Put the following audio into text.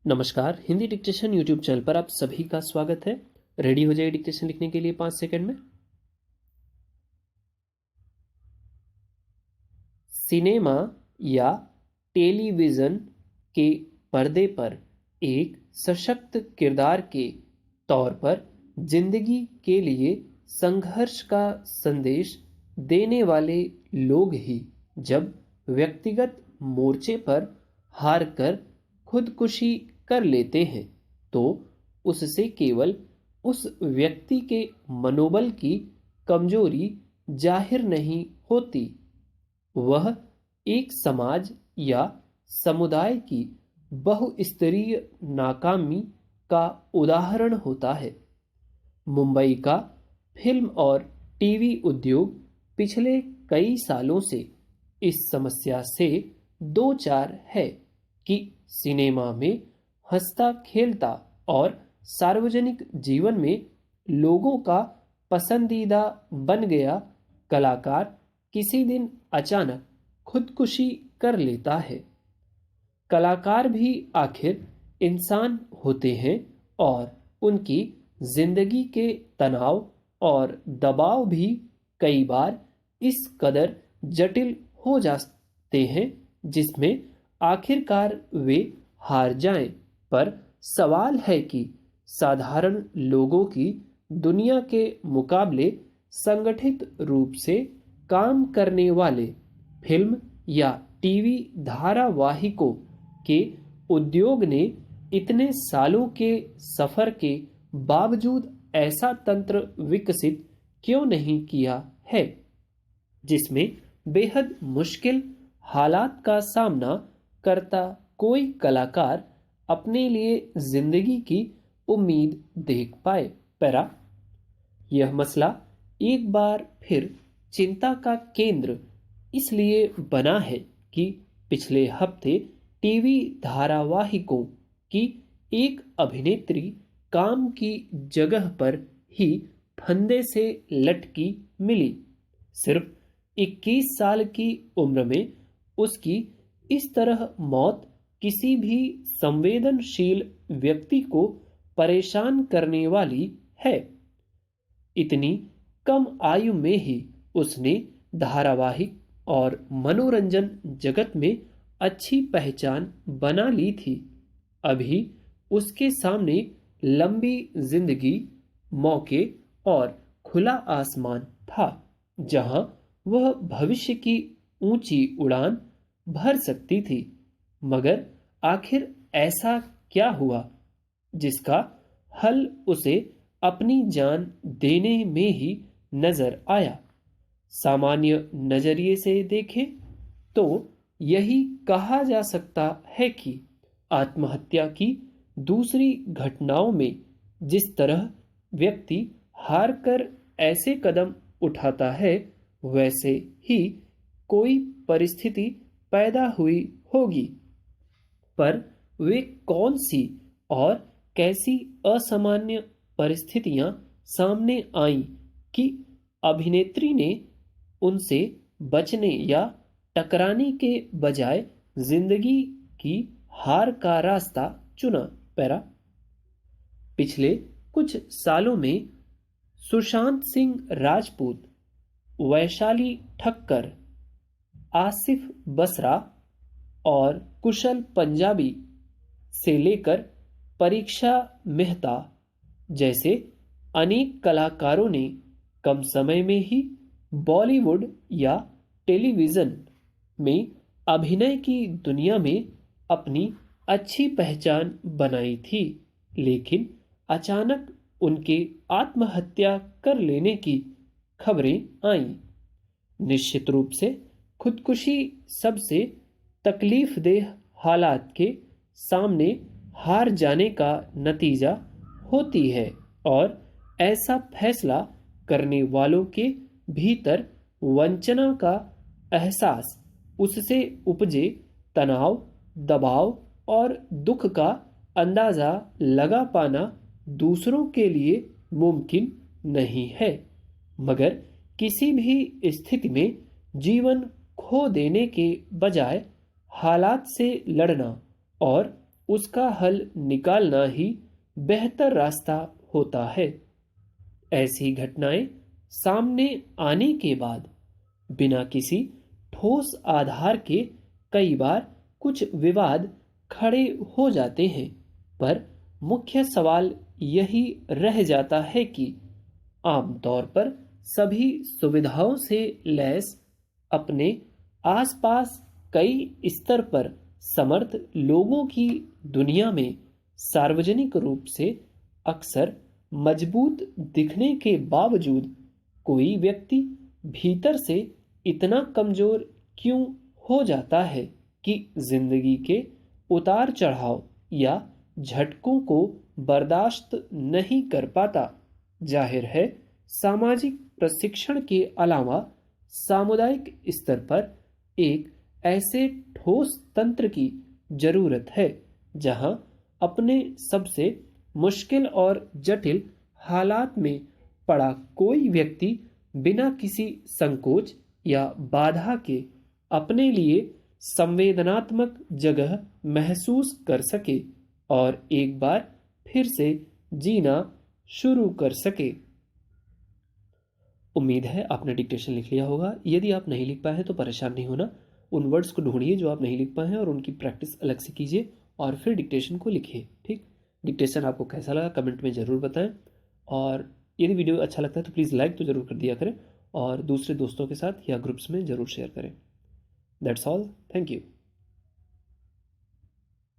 नमस्कार, Hindi dictation YouTube channel पर आप सभी का स्वागत है। रेडी हो जाइए डिक्टेशन लिखने के लिए 5 सेकंड में। सिनेमा या टेलीविज़न के पर्दे पर एक सशक्त किरदार के तौर पर जिंदगी के लिए संघर्ष का संदेश देने वाले लोग ही जब व्यक्तिगत मोर्चे पर हार कर खुदकुशी कर लेते हैं तो उससे केवल उस व्यक्ति के मनोबल की कमजोरी जाहिर नहीं होती, वह एक समाज या समुदाय की बहुस्तरीय नाकामी का उदाहरण होता है। मुंबई का फिल्म और टीवी उद्योग पिछले कई सालों से इस समस्या से दो चार है कि सिनेमा में हंसता खेलता और सार्वजनिक जीवन में लोगों का पसंदीदा बन गया कलाकार किसी दिन अचानक खुदकुशी कर लेता है। कलाकार भी आखिर इंसान होते हैं और उनकी जिंदगी के तनाव और दबाव भी कई बार इस कदर जटिल हो जाते हैं जिसमें आखिरकार वे हार जाएं। पर सवाल है कि साधारण लोगों की दुनिया के मुकाबले संगठित रूप से काम करने वाले फिल्म या टीवी धारावाहिकों के उद्योग ने इतने सालों के सफर के बावजूद ऐसा तंत्र विकसित क्यों नहीं किया है जिसमें बेहद मुश्किल हालात का सामना करता कोई कलाकार अपने लिए जिंदगी की उम्मीद देख पाए। पैरा, यह मसला एक बार फिर चिंता का केंद्र इसलिए बना है कि पिछले हफ्ते टीवी धारावाहिकों की एक अभिनेत्री काम की जगह पर ही फंदे से लटकी मिली। सिर्फ 21 साल की उम्र में उसकी इस तरह मौत किसी भी संवेदनशील व्यक्ति को परेशान करने वाली है। इतनी कम आयु में ही उसने धारावाहिक और मनोरंजन जगत में अच्छी पहचान बना ली थी। अभी उसके सामने लंबी जिंदगी, मौके और खुला आसमान था जहां वह भविष्य की ऊंची उड़ान भर सकती थी। मगर आखिर ऐसा क्या हुआ जिसका हल उसे अपनी जान देने में ही नजर आया? सामान्य नजरिए से देखें तो यही कहा जा सकता है कि आत्महत्या की दूसरी घटनाओं में जिस तरह व्यक्ति हार कर ऐसे कदम उठाता है वैसे ही कोई परिस्थिति पैदा हुई होगी। पर वे कौन सी और कैसी असामान्य परिस्थितियां सामने आईं कि अभिनेत्री ने उनसे बचने या टकराने के बजाय जिंदगी की हार का रास्ता चुना? पैरा, पिछले कुछ सालों में सुशांत सिंह राजपूत, वैशाली ठक्कर, आसिफ बसरा और कुशल पंजाबी से लेकर परीक्षा मेहता जैसे अनेक कलाकारों ने कम समय में ही बॉलीवुड या टेलीविज़न में अभिनय की दुनिया में अपनी अच्छी पहचान बनाई थी, लेकिन अचानक उनके आत्महत्या कर लेने की खबरें आईं। निश्चित रूप से खुदकुशी सबसे तकलीफदेह हालात के सामने हार जाने का नतीजा होती है और ऐसा फैसला करने वालों के भीतर वंचना का एहसास, उससे उपजे तनाव, दबाव और दुख का अंदाजा लगा पाना दूसरों के लिए मुमकिन नहीं है। मगर किसी भी स्थिति में जीवन खो देने के बजाय हालात से लड़ना और उसका हल निकालना ही बेहतर रास्ता होता है। ऐसी घटनाएं सामने आने के बाद बिना किसी ठोस आधार के कई बार कुछ विवाद खड़े हो जाते हैं, पर मुख्य सवाल यही रह जाता है कि आमतौर पर सभी सुविधाओं से लैस अपने आसपास कई स्तर पर समर्थ लोगों की दुनिया में सार्वजनिक रूप से अक्सर मजबूत दिखने के बावजूद कोई व्यक्ति भीतर से इतना कमजोर क्यों हो जाता है कि जिंदगी के उतार चढ़ाव या झटकों को बर्दाश्त नहीं कर पाता। जाहिर है, सामाजिक प्रशिक्षण के अलावा सामुदायिक स्तर पर एक ऐसे ठोस तंत्र की जरूरत है जहां अपने सबसे मुश्किल और जटिल हालात में पड़ा कोई व्यक्ति बिना किसी संकोच या बाधा के अपने लिए संवेदनात्मक जगह महसूस कर सके और एक बार फिर से जीना शुरू कर सके। उम्मीद है आपने डिक्टेशन लिख लिया होगा। यदि आप नहीं लिख पाए हैं तो परेशान नहीं होना, उन वर्ड्स को ढूंढिए जो आप नहीं लिख पाए हैं और उनकी प्रैक्टिस अलग से कीजिए और फिर डिक्टेशन को लिखिए। ठीक, डिक्टेशन आपको कैसा लगा कमेंट में ज़रूर बताएं, और यदि वीडियो अच्छा लगता है तो प्लीज़ लाइक तो ज़रूर कर दिया करें और दूसरे दोस्तों के साथ या ग्रुप्स में ज़रूर शेयर करें। That's all, thank you.